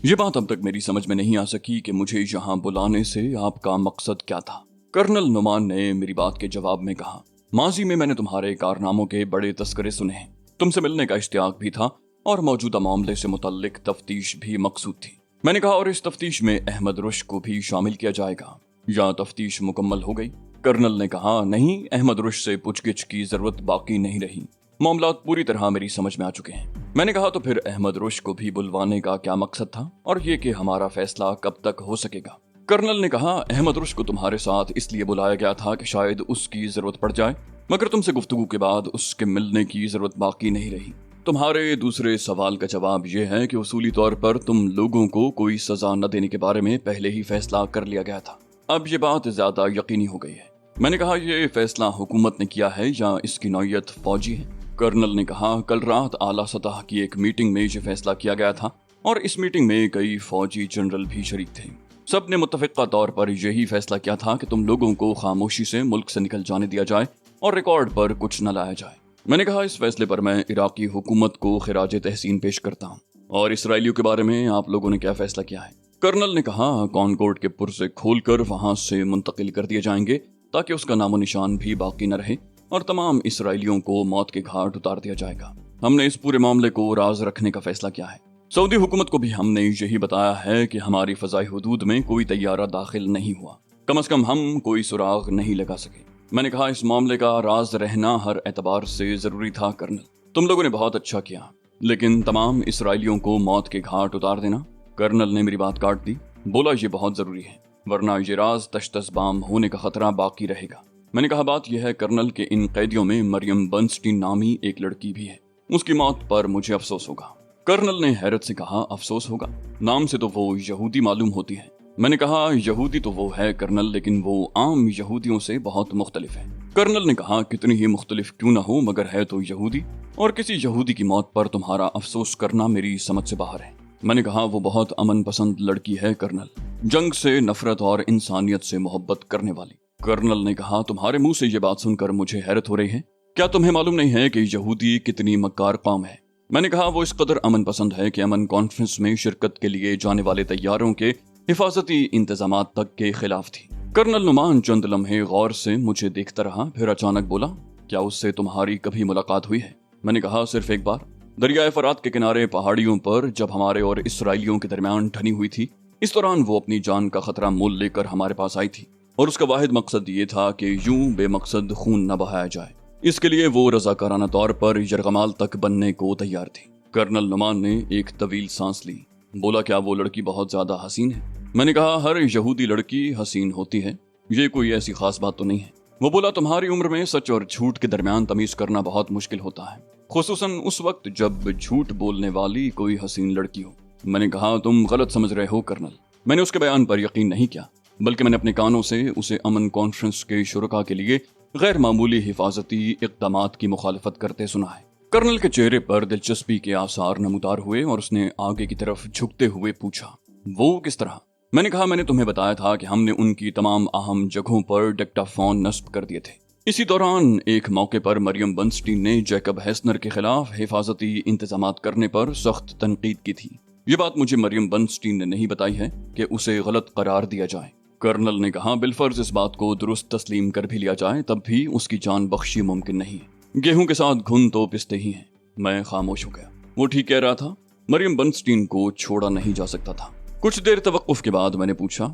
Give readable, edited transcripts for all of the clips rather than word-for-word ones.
ये बात अब तक मेरी समझ में नहीं आ सकी कि मुझे यहाँ बुलाने से आपका मकसद क्या था। कर्नल नुमान ने मेरी बात के जवाब में कहा, माजी में मैंने तुम्हारे कारनामों के बड़े तस्करे सुने हैं। तुमसे मिलने का इश्तियाक भी था और मौजूदा मामले से मुतल्लिक तफ्तीश भी मकसूद थी। मैंने कहा, और इस तफ्तीश में अहमद रुश को भी शामिल किया जाएगा या तफ्तीश मुकम्मल हो गई? कर्नल ने कहा, नहीं, अहमद रुश से पूछगिछ की जरूरत बाकी नहीं रही। मामलात पूरी तरह मेरी समझ में आ चुके हैं। मैंने कहा, तो फिर अहमद रुश को भी बुलवाने का क्या मकसद था और ये कि हमारा फैसला कब तक हो सकेगा? कर्नल ने कहा, अहमद रुश को तुम्हारे साथ इसलिए बुलाया गया था कि शायद उसकी जरूरत पड़ जाए, मगर तुमसे गुफ्तगू के बाद उसके मिलने की जरूरत बाकी नहीं रही। तुम्हारे दूसरे सवाल का जवाब यह है कि उसूली तौर पर तुम लोगों को कोई सजा न देने के बारे में पहले ही फैसला कर लिया गया था। अब ये बात ज्यादा यकीनी हो गई है। मैंने कहा, यह फैसला हुकूमत ने किया है या इसकी नौयत फौजी है? कर्नल ने कहा, कल रात आला सतह की एक मीटिंग में ये फैसला किया गया था और इस मीटिंग में कई फौजी जनरल भी शरीक थे। सब ने मुत्तफिका तौर पर यही फैसला किया था कि तुम लोगों को खामोशी से मुल्क से निकल जाने दिया जाए और रिकॉर्ड पर कुछ न लाया जाए। मैंने कहा, इस फैसले पर मैं इराकी हुकूमत को खिराज तहसीन पेश करता हूँ। और इसराइलियों के बारे में आप लोगों ने क्या फैसला किया है? कर्नल ने कहा, कॉनकोर्ड के पुर्जे खोलकर वहां से मुंतकिल कर दिए जाएंगे ताकि उसका नामो निशान भी बाकी न रहे और तमाम इसराइलियों को मौत के घाट उतार दिया जाएगा। हमने इस पूरे मामले को राज रखने का फैसला किया है। सऊदी हुकूमत को भी हमने यही बताया है कि हमारी फजाई हुदूद में कोई तैयारा दाखिल नहीं हुआ, कम से कम हम कोई सुराग नहीं लगा सके। मैंने कहा, इस मामले का राज रहना हर एतबार से जरूरी था। कर्नल, तुम लोगों ने बहुत अच्छा किया, लेकिन तमाम इसराइलियों को मौत के घाट उतार देना? कर्नल ने मेरी बात काट दी, बोला, ये बहुत जरूरी है, वरना ये राज तश्तसबाम होने का खतरा बाकी रहेगा। मैंने कहा, बात यह है कर्नल के इन कैदियों में मरियम बर्नस्टीन नामी एक लड़की भी है। उसकी मौत पर मुझे अफसोस होगा। कर्नल ने हैरत से कहा, अफसोस होगा? नाम से तो वो यहूदी मालूम होती है। मैंने कहा, यहूदी तो वो है कर्नल, लेकिन वो आम यहूदियों से बहुत मुख्तलिफ है। कर्नल ने कहा, कितनी ही मुख्तलिफ क्यों ना हो, मगर है तो यहूदी, और किसी यहूदी की मौत पर तुम्हारा अफसोस करना मेरी समझ से बाहर है। मैंने कहा, वो बहुत अमन पसंद लड़की है कर्नल, जंग से नफरत और इंसानियत से मोहब्बत करने वाली। कर्नल ने कहा, तुम्हारे मुंह से ये बात सुनकर मुझे हैरत हो रही है। क्या तुम्हें मालूम नहीं है कि यहूदी कितनी मक्कार कौम है? मैंने कहा, वो इस कदर अमन पसंद है कि अमन कॉन्फ्रेंस में शिरकत के लिए जाने वाले तैयारों के हिफाजती इंतजामात तक के खिलाफ थी। कर्नल नुमान चंद लम्हे गौर से मुझे देखता रहा, फिर अचानक बोला, क्या उससे तुम्हारी कभी मुलाकात हुई है? मैंने कहा, सिर्फ एक बार, दरियाए फरात के किनारे पहाड़ियों पर, जब हमारे और इसराइलियों के दरमियान ठनी हुई थी। इस दौरान वो अपनी जान का खतरा मोल लेकर हमारे पास आई थी और उसका वाहिद मकसद ये था कि यूं बेमकसद खून न बहाया जाए। इसके लिए वो रजाकाराना तौर पर यरगमाल तक बनने को तैयार थी। कर्नल नुमान ने एक तवील सांस ली, बोला, क्या वो लड़की बहुत ज्यादा हसीन है? मैंने कहा, हर यहूदी लड़की हसीन होती है, ये कोई ऐसी खास बात तो नहीं है। वो बोला, तुम्हारी उम्र में सच और झूठ के दरमियान तमीज करना बहुत मुश्किल होता है, खुसूसन उस वक्त जब झूठ बोलने वाली कोई हसीन लड़की हो। मैंने कहा, तुम गलत समझ रहे हो कर्नल। मैंने उसके बयान पर यकीन नहीं किया, बल्कि मैंने अपने कानों से उसे अमन कॉन्फ्रेंस के शुरका के लिए गैर मामूली हिफाजती इक़दामात की मुखालफत करते सुना है। कर्नल के चेहरे पर दिलचस्पी के आसार नमूदार हुए और उसने आगे की तरफ झुकते हुए पूछा, वो किस तरह? मैंने कहा, मैंने तुम्हें बताया था कि हमने उनकी तमाम अहम जगहों पर डिक्टाफोन नस्ब कर दिए थे। इसी दौरान एक मौके पर मरियम बर्नस्टीन ने जैकब हेस्नर के खिलाफ हिफाजती इंतजामात करने पर सख्त तनकीद की थी। ये बात मुझे मरियम बर्नस्टीन ने नहीं बताई है कि उसे गलत करार दिया जाए। कर्नल ने कहा, बिलफर्ज इस बात को दुरुस्त तस्लीम कर भी लिया जाए, तब भी उसकी जान बख्शी मुमकिन नहीं है। गेहूं के साथ घुन तो पिसते ही हैं। मैं खामोश हो गया। वो ठीक कह रहा था, मरियम बर्नस्टीन को छोड़ा नहीं जा सकता था। कुछ देर तवक्कुफ के बाद मैंने पूछा,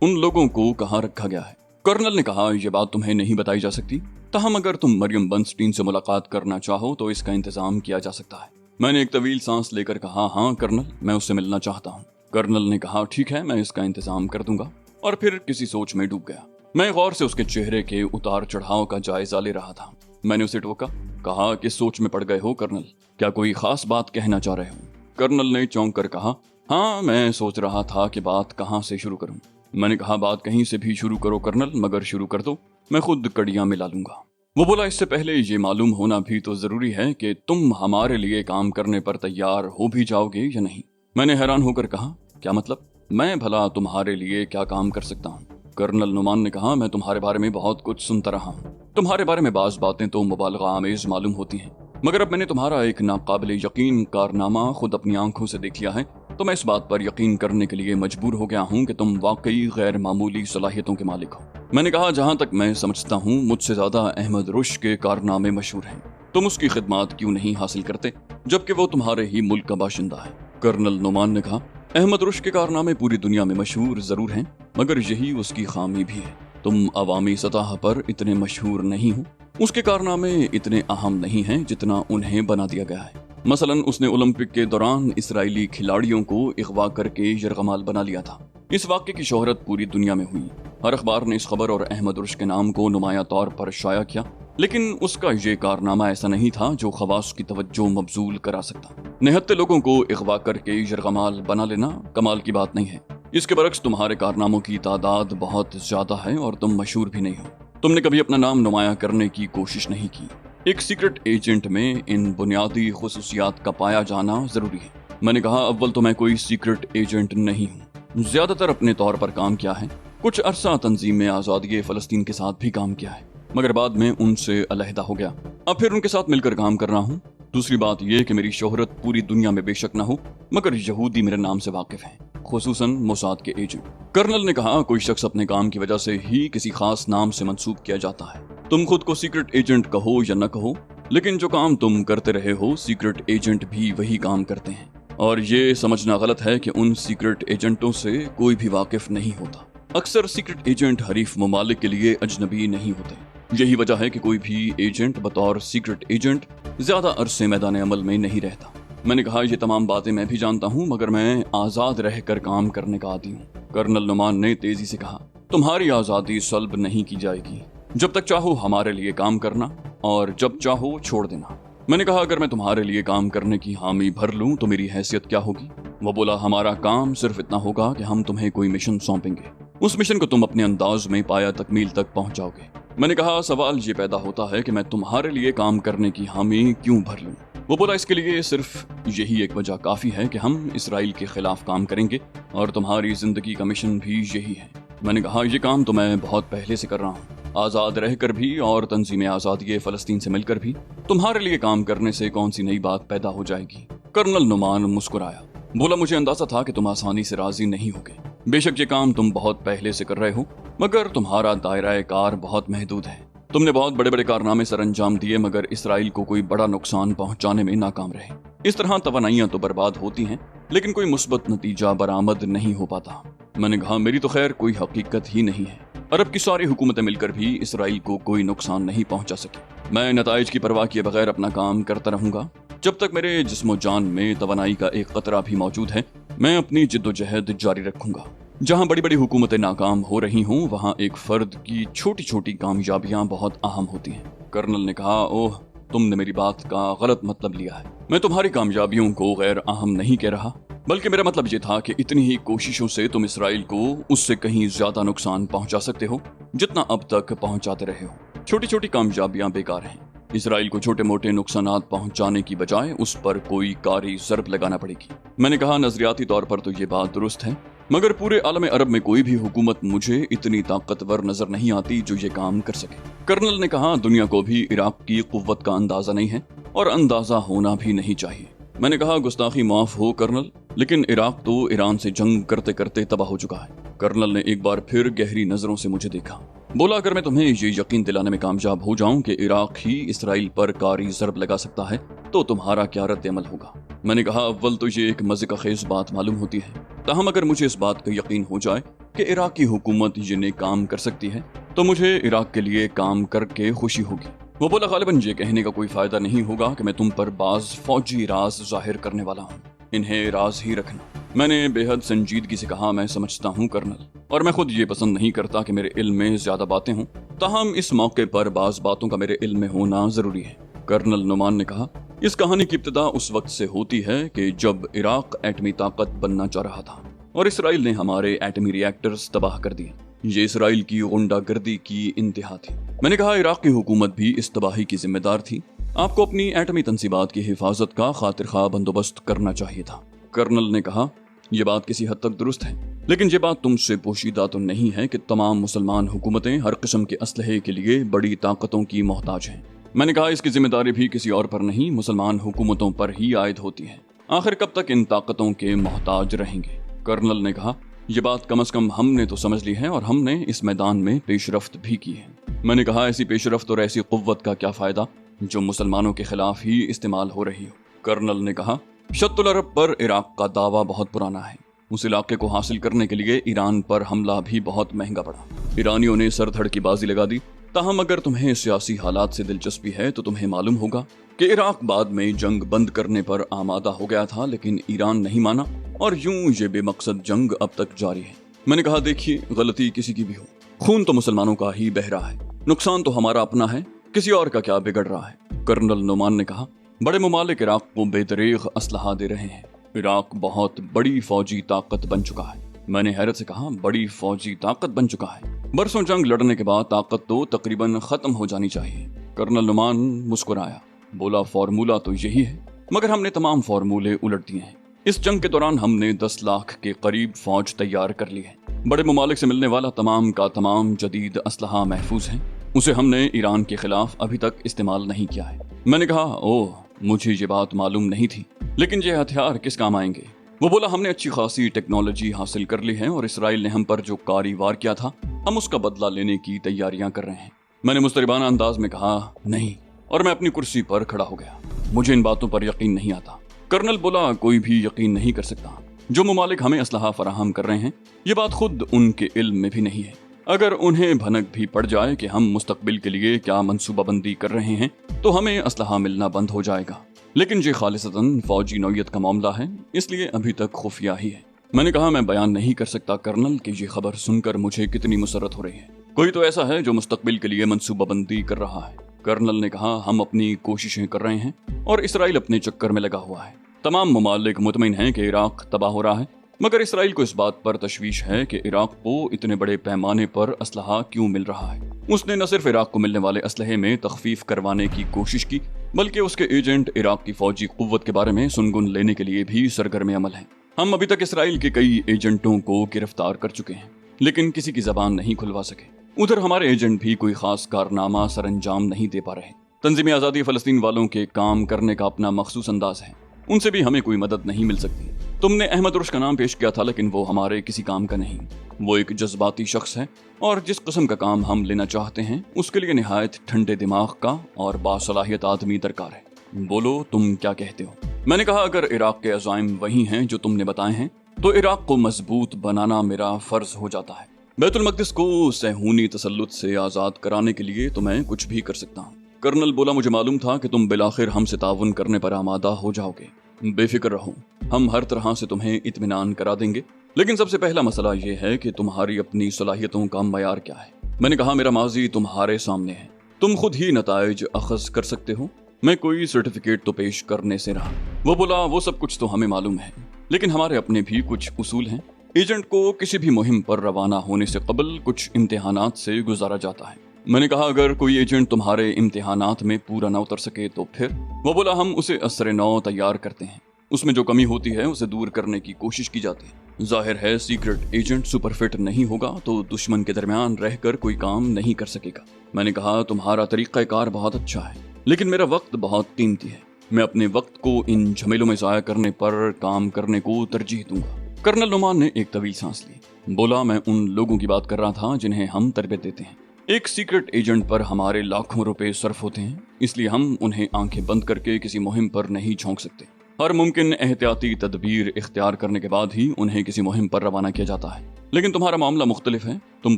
उन लोगों को कहाँ रखा गया है? कर्नल ने कहा, यह बात तुम्हें नहीं बताई जा सकती, ताहम अगर तुम मरियम बर्नस्टीन से मुलाकात करना चाहो तो इसका इंतजाम किया जा सकता है। मैंने एक तवील सांस लेकर कहा, हाँ कर्नल, मैं उससे मिलना चाहता हूँ। कर्नल ने कहा, ठीक है, मैं इसका इंतजाम कर दूंगा, और फिर किसी सोच में डूब गया। मैं गौर से उसके चेहरे के उतार चढ़ाव का जायजा ले रहा था। मैंने उसे टोका, कहा, किस सोच में पड़ गए हो कर्नल? क्या कोई खास बात कहना चाह रहे हो? कर्नल ने चौंक कर कहा, हाँ, मैं सोच रहा था कि बात कहाँ से शुरू करूं। मैंने कहा, बात कहीं से भी शुरू करो कर्नल, मगर शुरू कर दो, मैं खुद कड़ियां मिला लूंगा। वो बोला, इससे पहले ये मालूम होना भी तो जरूरी है कि तुम हमारे लिए काम करने पर तैयार हो भी जाओगे या नहीं। मैंने हैरान होकर कहा, क्या मतलब? मैं भला तुम्हारे लिए क्या काम कर सकता हूँ? कर्नल नुमान ने कहा, मैं तुम्हारे बारे में बहुत कुछ सुनता रहा हूँ। तुम्हारे बारे में बाज़ बातें तो मुबालगा आमेज मालूम होती हैं, मगर अब मैंने तुम्हारा एक नाकाबिले यकीन कारनामा खुद अपनी आंखों से देख लिया है तो मैं इस बात पर यकीन करने के लिए मजबूर हो गया हूँ कि तुम वाकई गैर मामूली सलाहियतों के मालिक हो। मैंने कहा, जहाँ तक मैं समझता हूँ मुझसे ज्यादा अहमद रुश के कारनामे मशहूर हैं। तुम उसकी खिदमत क्यों नहीं हासिल करते जबकि वो तुम्हारे ही मुल्क का बाशिंदा है? कर्नल नुमान ने कहा, अहमद रुश के कारनामे पूरी दुनिया में मशहूर जरूर हैं, मगर यही उसकी खामी भी है। तुम अवामी सतह पर इतने मशहूर नहीं हो। उसके कारनामे इतने अहम नहीं हैं जितना उन्हें बना दिया गया है। मसलन उसने ओलंपिक के दौरान इसराइली खिलाड़ियों को अगवा करके यरगमाल बना लिया था। इस वाक़े की शोहरत पूरी दुनिया में हुई। हर अखबार ने इस खबर और अहमद रुश के नाम को नुमाया तौर पर शाया किया, लेकिन उसका ये कारनामा ऐसा नहीं था जो खवास की तवज्जो मबजूल करा सकता। निहत्ते लोगों को अगवा करके यरगमाल बना लेना कमाल की बात नहीं है। इसके बरक्स तुम्हारे कारनामों की तादाद बहुत ज्यादा है और तुम मशहूर भी नहीं हो। तुमने कभी अपना नाम नुमाया करने की कोशिश नहीं की। एक सीक्रेट एजेंट में इन बुनियादी खुसूसियात का पाया जाना जरूरी है। मैंने कहा, अव्वल तो मैं कोई सीक्रेट एजेंट नहीं हूँ। ज्यादातर अपने तौर पर काम किया है। कुछ अरसा तंजीम आज़ादी फ़लस्तीन के साथ भी काम किया है, मगर बाद में उनसे अलहदा हो गया। अब फिर उनके साथ मिलकर काम कर रहा हूँ। दूसरी बात यह कि मेरी शोहरत पूरी दुनिया में बेशक न हो, मगर यहूदी मेरे नाम से वाकिफ हैं, खुसूसन मोसाद के एजेंट। कर्नल ने कहा, कोई शख्स अपने काम की वजह से ही किसी खास नाम से मंसूब किया जाता है। तुम खुद को सीक्रेट एजेंट कहो या न कहो, लेकिन जो काम तुम करते रहे हो सीक्रेट एजेंट भी वही काम करते हैं। और ये समझना गलत है कि उन सीक्रेट एजेंटों से कोई भी वाकिफ नहीं होता। अक्सर सीक्रेट एजेंट हरीफ ममालिक के लिए अजनबी नहीं होते। यही वजह है कि कोई भी एजेंट बतौर सीक्रेट एजेंट ज्यादा अरसे मैदान अमल में नहीं रहता। मैंने कहा, ये तमाम बातें मैं भी जानता हूँ, मगर मैं आजाद रहकर काम करने का आदी हूँ। कर्नल नुमान ने तेजी से कहा, तुम्हारी आजादी सल्ब नहीं की जाएगी। जब तक चाहो हमारे लिए काम करना और जब चाहो छोड़ देना। मैंने कहा, अगर मैं तुम्हारे लिए काम करने की हामी भर लूं तो मेरी हैसियत क्या होगी? वो बोला, हमारा काम सिर्फ इतना होगा कि हम तुम्हें कोई मिशन सौंपेंगे। उस मिशन को तुम अपने अंदाज में पाया तकमील तक पहुंचाओगे। मैंने कहा, सवाल ये पैदा होता है कि मैं तुम्हारे लिए काम करने की हामी क्यों भर लूं? वो बोला, इसके लिए सिर्फ यही एक वजह काफी है कि हम इसराइल के खिलाफ काम करेंगे और तुम्हारी जिंदगी का मिशन भी यही है। मैंने कहा, ये काम तो मैं बहुत पहले से कर रहा हूँ, आजाद रहकर भी और तंजीम आज़ादी फ़लस्तीन से मिलकर भी। तुम्हारे लिए काम करने से कौन सी नई बात पैदा हो जाएगी? कर्नल नुमान मुस्कुराया, बोला, मुझे अंदाजा था कि तुम आसानी से राजी नहीं होगे। बेशक ये काम तुम बहुत पहले से कर रहे हो, मगर तुम्हारा दायरा कार बहुत महदूद है। तुमने बहुत बड़े बड़े कारनामे सर अंजाम दिए, मगर इसराइल को कोई बड़ा नुकसान पहुंचाने में नाकाम रहे। इस तरह तवानाइयां तो बर्बाद होती हैं, लेकिन कोई मुस्बत नतीजा बरामद नहीं हो पाता। मैंने कहा, मेरी तो खैर कोई हकीकत ही नहीं है। अरब की सारी हुकूमतें मिलकर भी इसराइल को कोई नुकसान नहीं पहुंचा सकी। मैं नताइज की परवाह किए बगैर अपना काम करता रहूंगा। जब तक मेरे जिस्मो जान में तवानाई का एक कतरा भी मौजूद है, मैं अपनी जिद्दोजहद जारी रखूंगा। जहां बड़ी बड़ी हुकूमतें नाकाम हो रही हों, वहां एक फर्द की छोटी छोटी कामयाबियां बहुत अहम होती हैं। कर्नल ने कहा, ओह, तुमने मेरी बात का गलत मतलब लिया है। मैं तुम्हारी कामयाबियों को गैर अहम नहीं कह रहा, बल्कि मेरा मतलब ये था कि इतनी ही कोशिशों से तुम इसराइल को उससे कहीं ज्यादा नुकसान पहुंचा सकते हो जितना अब तक पहुंचाते रहे हो। छोटी छोटी कामयाबियां बेकार हैं। इसराइल को छोटे मोटे नुकसानात पहुंचाने की बजाय उस पर कोई कारी ज़रब लगाना पड़ेगी। मैंने कहा, नजरियाती तौर पर तो ये बात दुरुस्त है, मगर पूरे आलम अरब में कोई भी हुकूमत मुझे इतनी ताकतवर नजर नहीं आती जो ये काम कर सके। कर्नल ने कहा, दुनिया को भी इराक की कुव्वत का अंदाजा नहीं है और अंदाजा होना भी नहीं चाहिए। मैंने कहा, गुस्ताखी माफ हो कर्नल, लेकिन इराक तो ईरान से जंग करते करते तबाह हो चुका है। कर्नल ने एक बार फिर गहरी नजरों से मुझे देखा। बोला, अगर मैं तुम्हें ये यकीन दिलाने में कामयाब हो जाऊं कि इराक ही इसराइल पर कारी ज़रब लगा सकता है, तो तुम्हारा क्या रद्द अमल होगा? मैंने कहा, अव्वल तो ये एक मजे का खेज बात मालूम होती है, ताहम अगर मुझे इस बात का यकीन हो जाए कि इराक की हुकूमत ये नेक काम कर सकती है, तो मुझे इराक के लिए काम करके खुशी होगी। वो बोला, गालिबन ये कहने का कोई फायदा नहीं होगा कि मैं तुम पर बाज फौजी राज जाहिर करने वाला हूँ। इन्हें राज ही रखना। मैंने बेहद संजीदगी से कहा, मैं समझता हूँ कर्नल, और मैं खुद ये पसंद नहीं करता कि मेरे इल्म में ज्यादा बातें हों, ताहम इस मौके पर बाज बातों का मेरे इल्म में होना जरूरी है। कर्नल नुमान ने कहा, इस कहानी की इब्तिदा उस वक्त से होती है कि जब इराक एटमी ताकत बनना चाह रहा था और इसराइल ने हमारे एटमी रिएक्टर्स तबाह कर दिए। ये इसराइल की गुंडागर्दी की इंतहा थी। मैंने कहा, इराक की हुकूमत भी इस तबाही की जिम्मेदार थी। आपको अपनी एटमी तंसीबात की हिफाजत का खातिर-ख्वाह बंदोबस्त करना चाहिए था। कर्नल ने कहा, यह बात किसी हद तक दुरुस्त है, लेकिन ये बात तुमसे पोशीदा तो नहीं है कि तमाम मुसलमान हुकूमतें हर किस्म के असलहे के लिए बड़ी ताकतों की मोहताज हैं। मैंने कहा, इसकी जिम्मेदारी भी किसी और पर नहीं, मुसलमान हुकूमतों पर ही आयद होती है। आखिर कब तक इन ताकतों के मोहताज रहेंगे? कर्नल ने कहा, ये बात कम से कम हमने तो समझ ली है और हमने इस मैदान में पेशरफ्त भी की है। मैंने कहा, ऐसी पेशरफ्त और ऐसी कुव्वत का क्या फायदा जो मुसलमानों के खिलाफ ही इस्तेमाल हो रही हो? कर्नल ने कहा, शत्रुल अरब पर इराक का दावा बहुत पुराना है। उस इलाके को हासिल करने के लिए ईरान पर हमला भी बहुत महंगा पड़ा। ईरानियों ने सर धड़ की बाजी लगा दी। ताहम अगर तुम्हें सियासी हालात से दिलचस्पी है तो तुम्हें मालूम होगा कि इराक बाद में जंग बंद करने पर आमादा हो गया था, लेकिन ईरान नहीं माना और यूं ये बेमकसद जंग अब तक जारी है। मैंने कहा, देखिए, गलती किसी की भी हो, खून तो मुसलमानों का ही बह रहा है, नुकसान तो हमारा अपना है, किसी और का क्या बिगड़ रहा है? कर्नल नोमान ने कहा, बड़े ममालिक इराक को बेदरीग असलहा दे रहे हैं। इराक बहुत बड़ी फौजी ताकत बन चुका है। मैंने हैरत से कहा, बड़ी फौजी ताकत बन चुका है? बरसों जंग लड़ने के बाद ताकत तो तकरीबन खत्म हो जानी चाहिए। कर्नल नुमान मुस्कुराया, बोला, फार्मूला तो यही है, मगर हमने तमाम फार्मूले उलट दिए हैं। इस जंग के दौरान हमने 10 लाख के करीब फौज तैयार कर ली है। बड़े ममालिक से मिलने वाला तमाम का तमाम जदीद असलहा महफूज है। उसे हमने ईरान के खिलाफ अभी तक इस्तेमाल नहीं किया है। मैंने कहा, ओह, मुझे ये बात मालूम नहीं थी, लेकिन ये हथियार किस काम आएंगे? वो बोला, हमने अच्छी खासी टेक्नोलॉजी हासिल कर ली है और इसराइल ने हम पर जो कारी वार किया था, हम उसका बदला लेने की तैयारियां कर रहे हैं। मैंने मुस्तरिबाना अंदाज में कहा, नहीं, और मैं अपनी कुर्सी पर खड़ा हो गया। मुझे इन बातों पर यकीन नहीं आता। कर्नल बोला, कोई भी यकीन नहीं कर सकता। जो ममालिक हमें असलहा फराहम कर रहे हैं, ये बात खुद उनके इल्म में भी नहीं है। अगर उन्हें भनक भी पड़ जाए कि हम मुस्तकबिल के लिए क्या मंसूबाबंदी कर रहे हैं, तो हमें असलहा मिलना बंद हो जाएगा। लेकिन ये खालिसतन फौजी नौयत का मामला है, इसलिए अभी तक खुफिया ही है। मैंने कहा, मैं बयान नहीं कर सकता कर्नल कि ये खबर सुनकर मुझे कितनी मुसरत हो रही है। कोई तो ऐसा है जो मुस्तकबिल के लिए मंसूबाबंदी कर रहा है। कर्नल ने कहा, हम अपनी कोशिशें कर रहे हैं और इसराइल अपने चक्कर में लगा हुआ है। तमाम ममालिक मुतमईन हैं कि इराक तबाह हो रहा है, मगर इसराइल को इस बात पर तशवीश है कि इराक को इतने बड़े पैमाने पर असलहा क्यों मिल रहा है। उसने न सिर्फ इराक को मिलने वाले असलहे में तखफीफ करवाने की कोशिश की, बल्कि उसके एजेंट इराक की फौजी कुव्वत के बारे में सुनगुन लेने के लिए भी सरगर्म अमल हैं। हम अभी तक इसराइल के कई एजेंटों को गिरफ्तार कर चुके हैं, लेकिन किसी की जबान नहीं खुलवा सके। उधर हमारे एजेंट भी कोई खास कारनामा सरंजाम नहीं दे पा रहे। तंजीम आज़ादी फ़लस्तीन वालों के काम करने का अपना मखसूस अंदाज है, उनसे भी हमें कोई मदद नहीं मिल सकती। तुमने अहमद रुश का नाम पेश किया था, लेकिन वो हमारे किसी काम का नहीं। वो एक जज्बाती शख्स है और जिस किस्म का काम हम लेना चाहते हैं उसके लिए निहायत ठंडे दिमाग का और बासलाहियत आदमी दरकार है। बोलो, तुम क्या कहते हो? मैंने कहा, अगर इराक के अज़ाइम वही हैं जो तुमने बताए हैं, तो इराक को मजबूत बनाना मेरा फर्ज हो जाता है। बैतुल मक़दिस को सहूनी तसल्लुत से आज़ाद कराने के लिए तो मैं कुछ भी कर सकता हूँ। कर्नल बोला, मुझे मालूम था कि तुम बिलाखिर हमसे ताउन करने पर आमादा हो जाओगे। बेफिक्र रहो, हम हर तरह से तुम्हें इत्मीनान करा देंगे, लेकिन सबसे पहला मसला यह है कि तुम्हारी अपनी सलाहियतों का मयार क्या है। मैंने कहा, मेरा माजी तुम्हारे सामने है, तुम खुद ही नताइज अखज़ कर सकते हो। मैं कोई सर्टिफिकेट तो पेश करने से रहा। वो बोला, वो सब कुछ तो हमें मालूम है, लेकिन हमारे अपने भी कुछ उसूल हैं। एजेंट को किसी भी मुहिम पर रवाना होने से कबल कुछ इम्तिहानात से गुजारा जाता है। मैंने कहा, अगर कोई एजेंट तुम्हारे इम्तिहानात में पूरा ना उतर सके तो फिर? वो बोला, हम उसे असरे नौ तैयार करते हैं, उसमें जो कमी होती है उसे दूर करने की कोशिश की जाती है। जाहिर है सीक्रेट एजेंट सुपरफिट नहीं होगा तो दुश्मन के दरमियान रहकर कोई काम नहीं कर सकेगा। मैंने कहा, तुम्हारा तरीका कार बहुत अच्छा है, लेकिन मेरा वक्त बहुत कीमती है। मैं अपने वक्त को इन झमेलों में ज़ाया करने पर काम करने को तरजीह दूंगा। कर्नल नुमान ने एक तवील सांस ली। बोला, मैं उन लोगों की बात कर रहा था जिन्हें हम तरबियत देते हैं। एक सीक्रेट एजेंट पर हमारे लाखों रुपए सर्फ होते हैं, इसलिए हम उन्हें आंखें बंद करके किसी मुहिम पर नहीं झोंक सकते। हर मुमकिन एहतियाती तदबीर इख्तियार करने के बाद ही उन्हें किसी मुहिम पर रवाना किया जाता है। लेकिन तुम्हारा मामला मुख्तलिफ है, तुम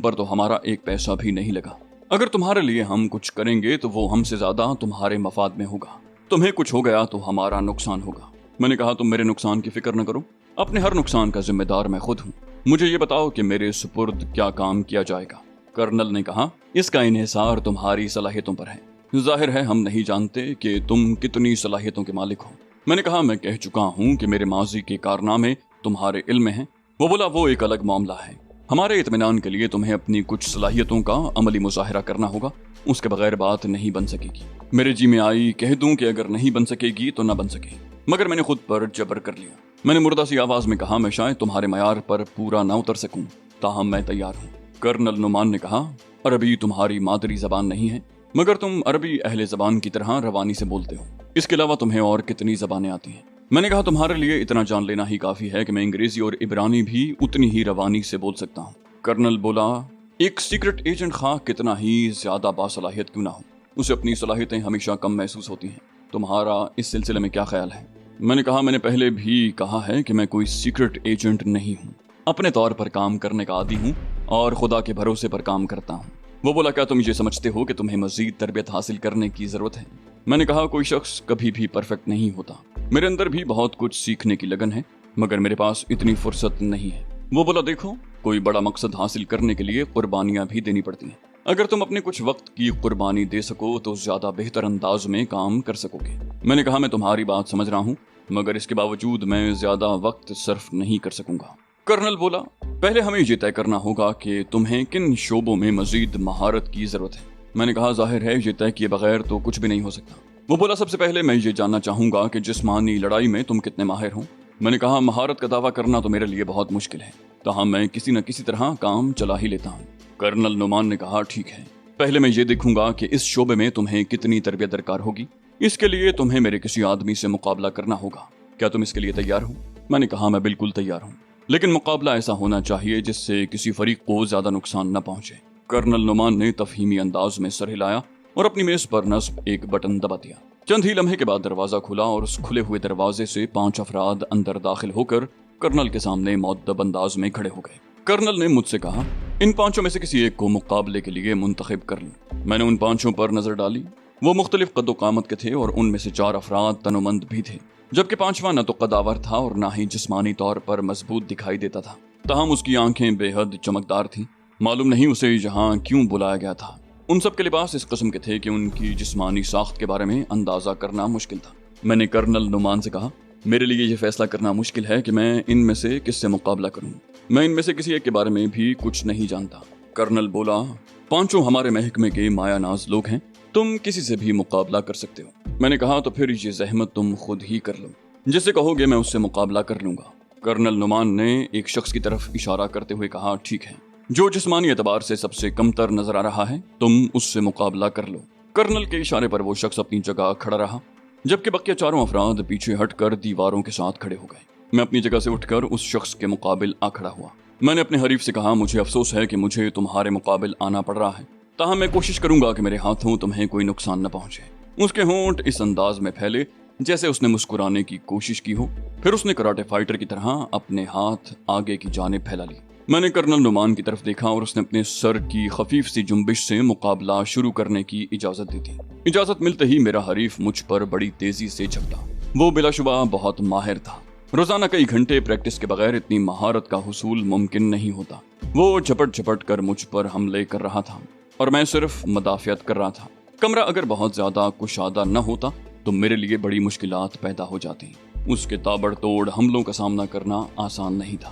पर तो हमारा एक पैसा भी नहीं लगा। अगर तुम्हारे लिए हम कुछ करेंगे तो वो हमसे ज्यादा तुम्हारे मफाद में होगा। तुम्हें कुछ हो गया तो हमारा नुकसान होगा। मैंने कहा, तुम मेरे नुकसान की फिक्र न करो, अपने हर नुकसान का जिम्मेदार मैं खुद हूँ। मुझे ये बताओ कि मेरे सुपुर्द क्या काम किया जाएगा। कर्नल ने कहा, इसका इन्हिसार तुम्हारी सलाहियतों पर है। जाहिर है हम नहीं जानते कि तुम कितनी सलाहियतों के मालिक हो। मैंने कहा, मैं कह चुका हूँ कि मेरे माजी के कारनामे तुम्हारे इल्म में हैं। वो बोला, वो एक अलग मामला है। हमारे इत्मीनान के लिए तुम्हें अपनी कुछ सलाहियतों का अमली मुजाहिरा करना होगा, उसके बगैर बात नहीं बन सकेगी। मेरे जी में आई कह दूं कि अगर नहीं बन सकेगी तो ना बन सके, मगर मैंने खुद पर जबर कर लिया। मैंने मुर्दा सी आवाज में कहा, मैं शायद तुम्हारे मयार पर पूरा ना उतर सकूं, ताहम मैं तैयार हूँ। कर्नल नुमान ने कहा, अरबी तुम्हारी मादरी जबान नहीं है, मगर तुम अरबी अहले जबान की तरह रवानी से बोलते हो। इसके अलावा तुम्हें और कितनी जबानें आती हैं? میں نے کہا تمہارے لیے اتنا جان لینا ہی کافی ہے کہ میں انگریزی اور عبرانی بھی اتنی ہی روانی سے بول سکتا ہوں۔ کرنل بولا، ایک سیکرٹ ایجنٹ خواہ کتنا ہی زیادہ باصلاحیت کیوں نہ ہو، اسے اپنی صلاحیتیں ہمیشہ کم محسوس ہوتی ہیں۔ تمہارا اس سلسلے میں کیا خیال ہے؟ میں نے کہا، میں نے پہلے بھی کہا ہے کہ میں کوئی سیکرٹ ایجنٹ نہیں ہوں، اپنے طور پر کام کرنے کا عادی ہوں اور خدا کے بھروسے پر کام کرتا ہوں۔ وہ بولا، کیا تم یہ سمجھتے ہو کہ تمہیں مزید تربیت حاصل کرنے کی ضرورت ہے؟ میں نے کہا، کوئی شخص کبھی بھی پرفیکٹ نہیں ہوتا، میرے اندر بھی بہت کچھ سیکھنے کی لگن ہے، مگر میرے پاس اتنی فرصت نہیں ہے۔ وہ بولا، دیکھو، کوئی بڑا مقصد حاصل کرنے کے لیے قربانیاں بھی دینی پڑتی ہیں۔ اگر تم اپنے کچھ وقت کی قربانی دے سکو تو زیادہ بہتر انداز میں کام کر سکو گے۔ میں نے کہا، میں تمہاری بات سمجھ رہا ہوں، مگر اس کے باوجود میں زیادہ وقت صرف نہیں کر سکوں گا۔ کرنل بولا، پہلے ہمیں یہ طے کرنا ہوگا کہ تمہیں کن شعبوں میں مزید مہارت کی ضرورت ہے۔ میں نے کہا، ظاہر ہے یہ طے کیے بغیر تو کچھ بھی نہیں ہو سکتا۔ وہ بولا، سب سے پہلے میں یہ جاننا چاہوں گا کہ جسمانی لڑائی میں تم کتنے ماہر ہو۔ میں نے کہا، مہارت کا دعویٰ کرنا تو میرے لیے بہت مشکل ہے، تاہم میں کسی نہ کسی طرح کام چلا ہی لیتا ہوں۔ کرنل نعمان نے کہا، ٹھیک ہے، پہلے میں یہ دیکھوں گا کہ اس شعبے میں تمہیں کتنی تربیت درکار ہوگی۔ اس کے لیے تمہیں میرے کسی آدمی سے مقابلہ کرنا ہوگا۔ کیا تم اس کے لیے تیار ہو؟ میں نے کہا، میں بالکل تیار ہوں، لیکن مقابلہ ایسا ہونا چاہیے جس سے کسی فریق کو زیادہ نقصان نہ پہنچے۔ کرنل نعمان نے تفہیمی انداز میں سر ہلایا اور اپنی میز پر نصب ایک بٹن دبا دیا۔ چند ہی لمحے کے بعد دروازہ کھلا اور اس کھلے ہوئے دروازے سے 5 افراد اندر داخل ہو کر کرنل کے سامنے مؤدب انداز میں کھڑے ہو گئے۔ کرنل نے مجھ سے کہا، ان 5 میں سے کسی ایک کو مقابلے کے لیے منتخب کر لوں۔ میں نے ان 5 پر نظر ڈالی۔ وہ مختلف قد و قامت کے تھے اور ان میں سے 4 افراد تنومند بھی تھے، جبکہ 5واں نہ تو قداور تھا اور نہ ہی جسمانی طور پر مضبوط دکھائی دیتا تھا، تاہم اس کی آنکھیں بے حد چمکدار تھیں۔ معلوم نہیں اسے یہاں کیوں بلایا گیا تھا۔ ان سب کے لباس اس قسم کے تھے کہ ان کی جسمانی ساخت کے بارے میں اندازہ کرنا مشکل تھا۔ میں نے کرنل نعمان سے کہا، میرے لیے یہ فیصلہ کرنا مشکل ہے کہ میں ان میں سے کس سے مقابلہ کروں۔ میں ان میں سے کسی ایک کے بارے میں بھی کچھ نہیں جانتا۔ کرنل بولا، 5 ہمارے محکمے کے مایہ ناز لوگ ہیں، تم کسی سے بھی مقابلہ کر سکتے ہو۔ میں نے کہا، تو پھر یہ زحمت تم خود ہی کر لو، جس سے کہو گے میں اس سے مقابلہ کر لوں گا۔ کرنل نعمان نے ایک شخص کی طرف اشارہ کرتے ہوئے کہا، ٹھیک ہے، جو جسمانی اعتبار سے سب سے کم تر نظر آ رہا ہے تم اس سے مقابلہ کر لو۔ کرنل کے اشارے پر وہ شخص اپنی جگہ کھڑا رہا، جبکہ بقیہ 4 افراد پیچھے ہٹ کر دیواروں کے ساتھ کھڑے ہو گئے۔ میں اپنی جگہ سے اٹھ کر اس شخص کے مقابل آ کھڑا ہوا۔ میں نے اپنے حریف سے کہا، مجھے افسوس ہے کہ مجھے تمہارے مقابل آنا پڑ رہا ہے، تاہم میں کوشش کروں گا کہ میرے ہاتھوں تمہیں کوئی نقصان نہ پہنچے۔ اس کے ہونٹ اس انداز میں پھیلے جیسے اس نے مسکرانے کی کوشش کی ہو، پھر اس نے کراٹے فائٹر کی طرح اپنے ہاتھ آگے کی جانب پھیلا لی۔ میں نے کرنل نعمان کی طرف دیکھا اور اس نے اپنے سر کی خفیف سی جنبش سے مقابلہ شروع کرنے کی اجازت دی تھی۔ اجازت ملتے ہی میرا حریف مجھ پر بڑی تیزی سے جھپٹا۔ وہ بلا شبہ بہت ماہر تھا۔ روزانہ کئی گھنٹے پریکٹس کے بغیر اتنی مہارت کا حصول ممکن نہیں ہوتا۔ وہ جھپٹ جھپٹ کر مجھ پر حملے کر رہا تھا اور میں صرف مدافعت کر رہا تھا۔ کمرہ اگر بہت زیادہ کشادہ نہ ہوتا تو میرے لیے بڑی مشکلات پیدا ہو جاتی۔ اس کے تابڑ توڑ حملوں کا سامنا کرنا آسان نہیں تھا۔